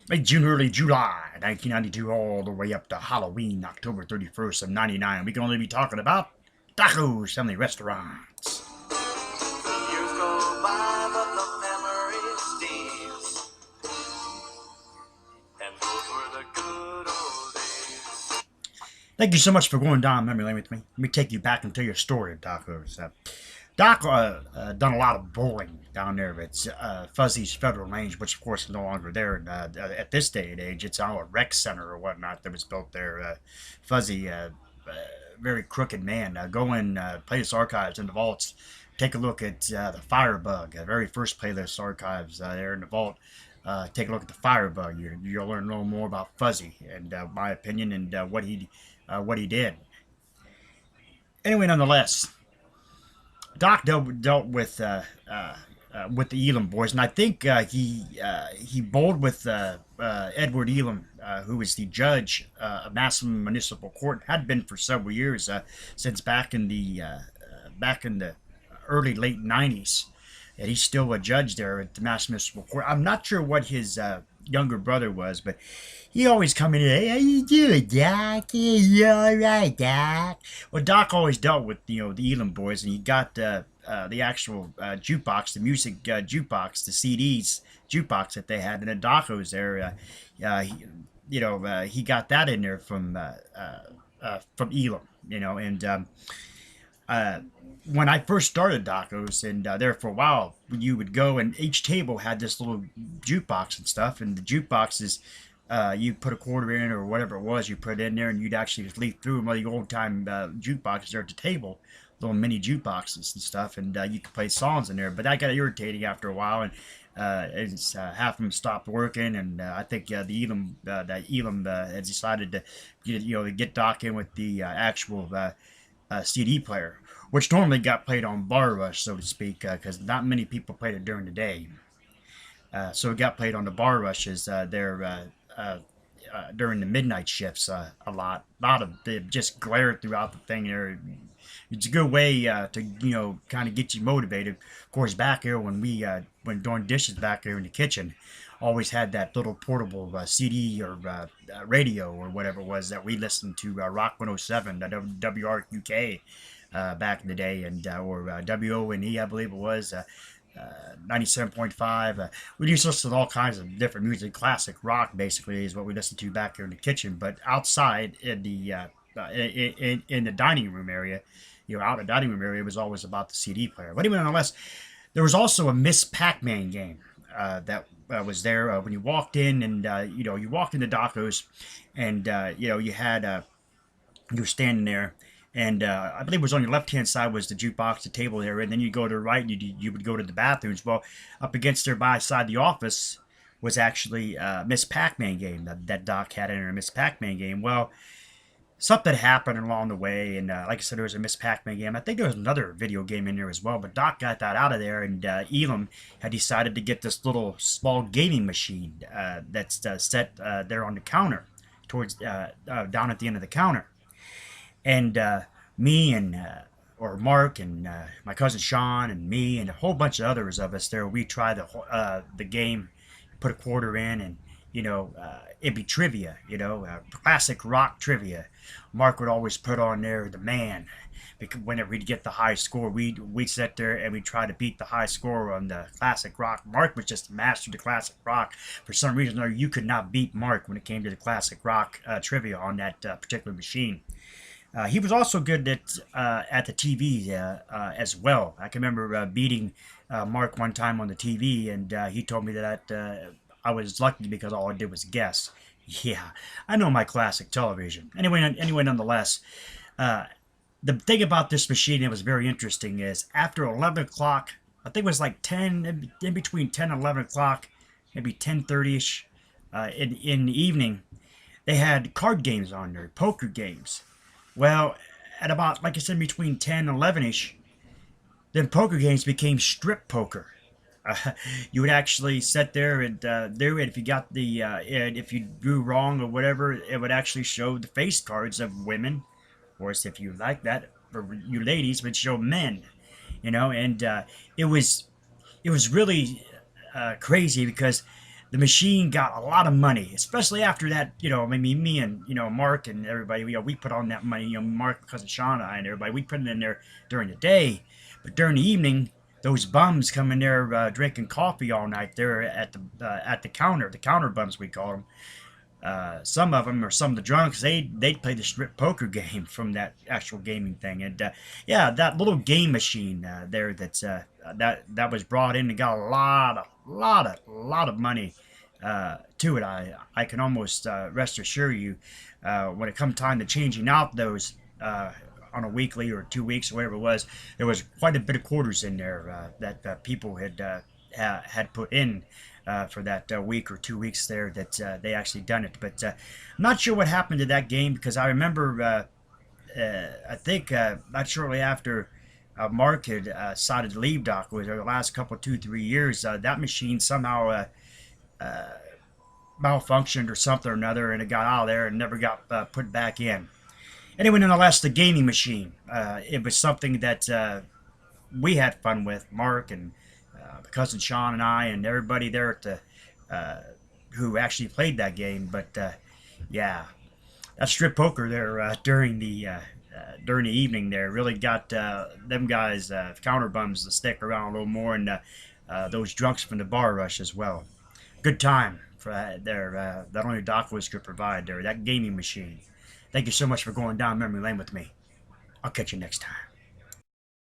Late June, early July 1992, all the way up to Halloween, October 31st of 99. We can only be talking about Doco's Family Restaurants. Years go by, but the memory stays. And those were the good old days. Thank you so much for going down memory lane with me. Let me take you back and tell you a story of Doco's. Doc done a lot of bowling down there at Fuzzy's Federal Range, which of course is no longer there at this day and age. It's now a rec center or whatnot that was built there. Fuzzy, very crooked man. Go in playlist archives in the vaults. Take a look at the Firebug, very first playlist archives there in the vault. Take a look at the Firebug. You'll learn a little more about Fuzzy and my opinion and what he did. Anyway, nonetheless, Doc dealt with the Elam boys, and I think he bowled with Edward Elam, who was the judge of Massillon Municipal Court, had been for several years, since back in the early late '90s, and he's still a judge there at the Massillon Municipal Court. I'm not sure what his younger brother was, but he always come in and, hey, how you doing, Doc? Yeah, you all right, Doc? Well, Doc always dealt with the Elam boys, and he got the actual jukebox, the music jukebox, the CDs jukebox that they had, and the Docos there. He got that in there from Elam, and uh, when I first started Docos and there for a while, you would go and each table had this little jukebox and stuff, and the jukeboxes, you put a quarter in or whatever it was, you put it in there, and you'd actually just leaf through them, like the old time jukeboxes there at the table, little mini jukeboxes and stuff, and you could play songs in there. But that got irritating after a while, and half of them stopped working, and I think the Elam had decided to get Doc in with the actual CD player, which normally got played on bar rush, so to speak, because not many people played it during the day. So it got played on the bar rushes during the midnight shifts a lot. A lot of the just glare throughout the thing there. It's a good way to kind of get you motivated. Of course, back here when doing dishes back here in the kitchen, always had that little portable CD or radio or whatever it was that we listened to, Rock 107, WRQK back in the day, and or WONE, I believe it was. 97.5. We used to listen to all kinds of different music. Classic rock, basically, is what we listened to back here in the kitchen. But outside in the dining room area, out in the dining room area, it was always about the CD player. But anyway, nonetheless, there was also a Miss Pac-Man game that was there when you walked in, and you walked into Docos, and you were standing there, and I believe it was on your left hand side was the jukebox, the table there, and then you go to the right, and you would go to the bathrooms. Well, up against there by side the office was actually Miss Pac-Man game that Doc had in her Miss Pac-Man game. Well, something happened along the way, and like I said, there was a Miss Pac-Man game. I think there was another video game in there as well, but Doc got that out of there, and Elam had decided to get this little small gaming machine that's set there on the counter, towards down at the end of the counter. And me and or Mark and my cousin Sean and me and a whole bunch of others of us there, we tried the game, put a quarter in, and it'd be trivia, classic rock trivia. Mark would always put on there the man, because whenever he'd get the high score, we'd sit there and we'd try to beat the high score on the classic rock. Mark was just a master of the classic rock. For some reason or other, you could not beat Mark when it came to the classic rock trivia on that particular machine. He was also good at the TV as well. I can remember beating Mark one time on the TV, and he told me that I was lucky because all I did was guess. Yeah, I know my classic television. Anyway, nonetheless, the thing about this machine that was very interesting is after 11 o'clock, I think it was like 10, in between 10 and 11 o'clock, maybe 10:30ish in the evening, they had card games on there, poker games. Well, at about, like I said, between 10 and 11ish, then poker games became strip poker. You would actually sit there and if you got and if you drew wrong or whatever, it would actually show the face cards of women, or if you like that, for you ladies, would show men. And it was really crazy because the machine got a lot of money, especially after that. I mean, me and Mark and everybody. We put on that money. Mark, cousin Sean, and I, and everybody. We put it in there during the day, but during the evening, those bums come in there drinking coffee all night there at the counter. The counter bums we call them. Some of them, or some of the drunks, they'd play the strip poker game from that actual gaming thing. And yeah, that little game machine there that was brought in and got a lot of money to it. I can almost rest assure you, when it come time to changing out those on a weekly or 2 weeks or whatever it was, there was quite a bit of quarters in there that people had put in for that week or 2 weeks there that they actually done it. But I'm not sure what happened to that game, because I remember I think not shortly after Mark had decided to leave Doc, was the last couple 2 3 years, that machine somehow malfunctioned or something or another, and it got out of there and never got put back in. Anyway, nonetheless, the gaming machine, it was something that we had fun with, Mark and cousin Sean and I and everybody there at the who actually played that game. But yeah, that strip poker there during the evening there really got them guys counter bums to stick around a little more, and those drunks from the bar rush as well. Good time for there that only Doc was could provide there. That gaming machine. Thank you so much for going down memory lane with me. I'll catch you next time.